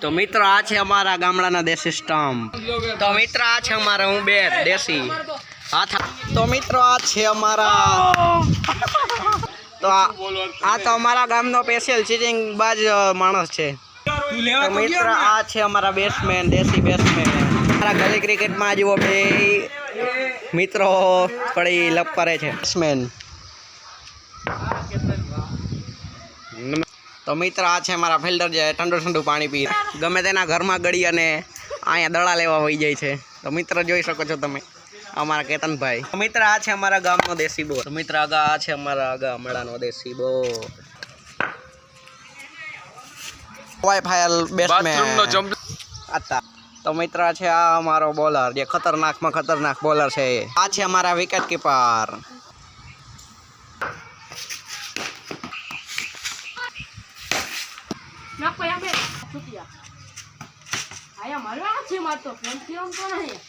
તો મિત્રો આ છે અમારા ગામડાના દેશી સ્ટમ્પ. તો મિત્રો આ છે અમારા હું બે દેશી હાથ. તો મિત્રો આ છે અમારા તો આ તો અમારા ગામનો સ્પેશિયલ ચીટિંગ બાજ માણસ છે. તો મિત્ર આ છે અમારા બેટ્સમેન દેશી બેટ્સમેન. અમારા ગલી ક્રિકેટમાં જુઓ બે મિત્રો પડી લપ કરે છે બેટ્સમેન. તો મિત્ર આ છે અમારા ફિલ્ટર જે ઠંડુ ઠંડુ પાણી પી ગમે તેના ઘરમાં ગળી અને અહીંયા દડા લેવા હોઈ જાય છે. તો મિત્ર જોઈ શકો છો તમે અમારા કેતનભાઈ. તો મિત્ર આ છે અમારા ગામનો દેશી બોર. તો મિત્ર આગા આ છે અમારા ગામડાનો દેશી બોર. વાઈફાઈ બેટ્સમેન આતા. તો મિત્ર છે આ અમારો બોલર જે ખતરનાકમાં ખતરનાક બોલર છે. આ છે અમારા વિકેટ કીપર. આયા મારવા છે મારતો ફોન થી રમતો નહીં.